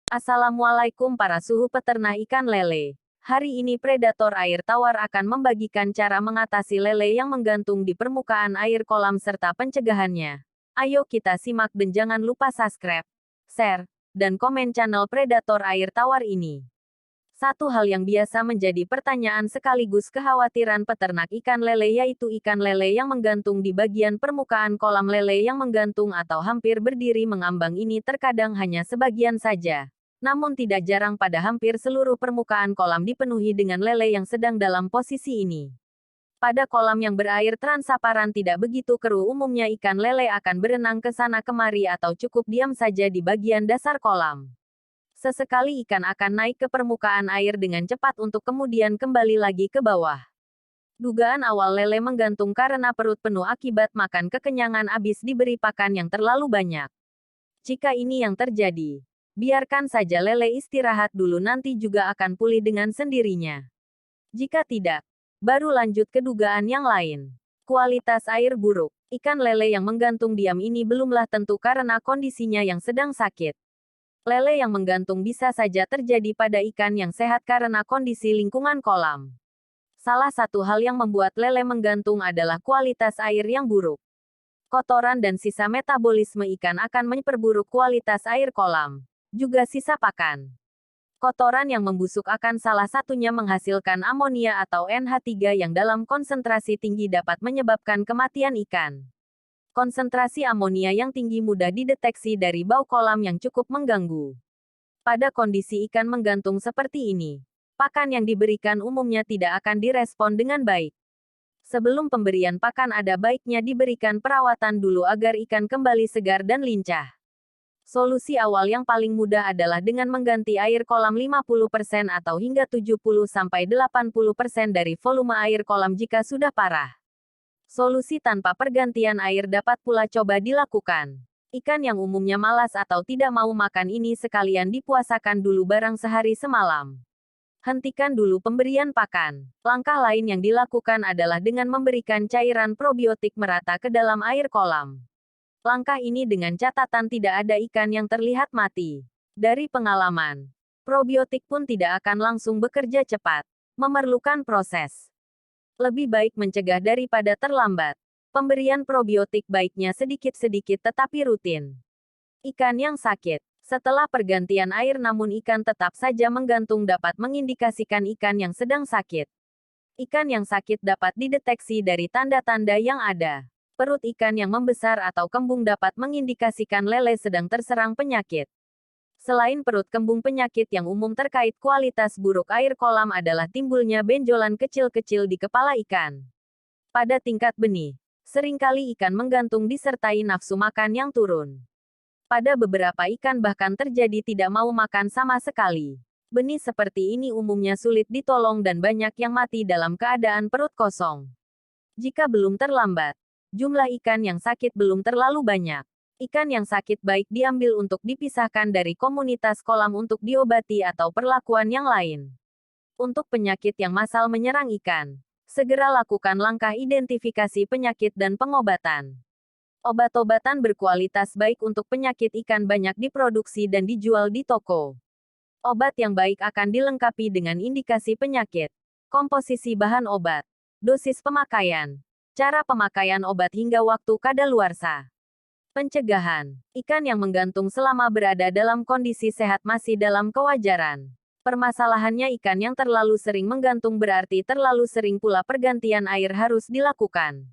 Assalamualaikum para suhu peternak ikan lele. Hari ini predator air tawar akan membagikan cara mengatasi lele yang menggantung di permukaan air kolam serta pencegahannya. Ayo kita simak dan jangan lupa subscribe, share, dan komen channel predator air tawar ini. Satu hal yang biasa menjadi pertanyaan sekaligus kekhawatiran peternak ikan lele yaitu ikan lele yang menggantung di bagian permukaan kolam. Lele yang menggantung atau hampir berdiri mengambang ini terkadang hanya sebagian saja. Namun tidak jarang pada hampir seluruh permukaan kolam dipenuhi dengan lele yang sedang dalam posisi ini. Pada kolam yang berair transparan tidak begitu keruh, umumnya ikan lele akan berenang ke sana kemari atau cukup diam saja di bagian dasar kolam. Sesekali ikan akan naik ke permukaan air dengan cepat untuk kemudian kembali lagi ke bawah. Dugaan awal lele menggantung karena perut penuh akibat makan kekenyangan habis diberi pakan yang terlalu banyak. Jika ini yang terjadi, biarkan saja lele istirahat dulu, nanti juga akan pulih dengan sendirinya. Jika tidak, baru lanjut ke dugaan yang lain. Kualitas air buruk. Ikan lele yang menggantung diam ini belumlah tentu karena kondisinya yang sedang sakit. Lele yang menggantung bisa saja terjadi pada ikan yang sehat karena kondisi lingkungan kolam. Salah satu hal yang membuat lele menggantung adalah kualitas air yang buruk. Kotoran dan sisa metabolisme ikan akan memperburuk kualitas air kolam. Juga sisa pakan. Kotoran yang membusuk akan salah satunya menghasilkan amonia atau NH3 yang dalam konsentrasi tinggi dapat menyebabkan kematian ikan. Konsentrasi amonia yang tinggi mudah dideteksi dari bau kolam yang cukup mengganggu. Pada kondisi ikan menggantung seperti ini, pakan yang diberikan umumnya tidak akan direspon dengan baik. Sebelum pemberian pakan ada baiknya diberikan perawatan dulu agar ikan kembali segar dan lincah. Solusi awal yang paling mudah adalah dengan mengganti air kolam 50% atau hingga 70-80% dari volume air kolam jika sudah parah. Solusi tanpa pergantian air dapat pula coba dilakukan. Ikan yang umumnya malas atau tidak mau makan ini sekalian dipuasakan dulu barang sehari semalam. Hentikan dulu pemberian pakan. Langkah lain yang dilakukan adalah dengan memberikan cairan probiotik merata ke dalam air kolam. Langkah ini dengan catatan tidak ada ikan yang terlihat mati. Dari pengalaman, probiotik pun tidak akan langsung bekerja cepat. Memerlukan proses. Lebih baik mencegah daripada terlambat. Pemberian probiotik baiknya sedikit-sedikit tetapi rutin. Ikan yang sakit. Setelah pergantian air namun ikan tetap saja menggantung dapat mengindikasikan ikan yang sedang sakit. Ikan yang sakit dapat dideteksi dari tanda-tanda yang ada. Perut ikan yang membesar atau kembung dapat mengindikasikan lele sedang terserang penyakit. Selain perut kembung, penyakit yang umum terkait kualitas buruk air kolam adalah timbulnya benjolan kecil-kecil di kepala ikan. Pada tingkat benih, seringkali ikan menggantung disertai nafsu makan yang turun. Pada beberapa ikan bahkan terjadi tidak mau makan sama sekali. Benih seperti ini umumnya sulit ditolong dan banyak yang mati dalam keadaan perut kosong. Jika belum terlambat, jumlah ikan yang sakit belum terlalu banyak. Ikan yang sakit baik diambil untuk dipisahkan dari komunitas kolam untuk diobati atau perlakuan yang lain. Untuk penyakit yang massal menyerang ikan, segera lakukan langkah identifikasi penyakit dan pengobatan. Obat-obatan berkualitas baik untuk penyakit ikan banyak diproduksi dan dijual di toko. Obat yang baik akan dilengkapi dengan indikasi penyakit, komposisi bahan obat, dosis pemakaian, cara pemakaian obat hingga waktu kadaluarsa. Pencegahan. Ikan yang menggantung selama berada dalam kondisi sehat masih dalam kewajaran. Permasalahannya ikan yang terlalu sering menggantung berarti terlalu sering pula pergantian air harus dilakukan.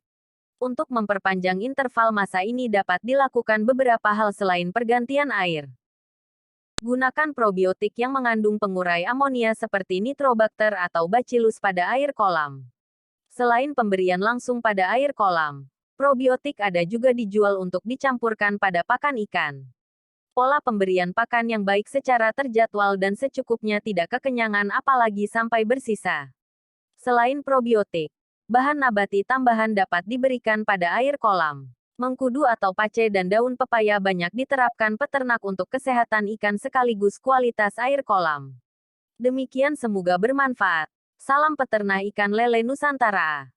Untuk memperpanjang interval masa ini dapat dilakukan beberapa hal selain pergantian air. Gunakan probiotik yang mengandung pengurai amonia seperti Nitrobacter atau Bacillus pada air kolam. Selain pemberian langsung pada air kolam, probiotik ada juga dijual untuk dicampurkan pada pakan ikan. Pola pemberian pakan yang baik secara terjadwal dan secukupnya, tidak kekenyangan apalagi sampai bersisa. Selain probiotik, bahan nabati tambahan dapat diberikan pada air kolam. Mengkudu atau pace dan daun pepaya banyak diterapkan peternak untuk kesehatan ikan sekaligus kualitas air kolam. Demikian, semoga bermanfaat. Salam peternak ikan lele Nusantara.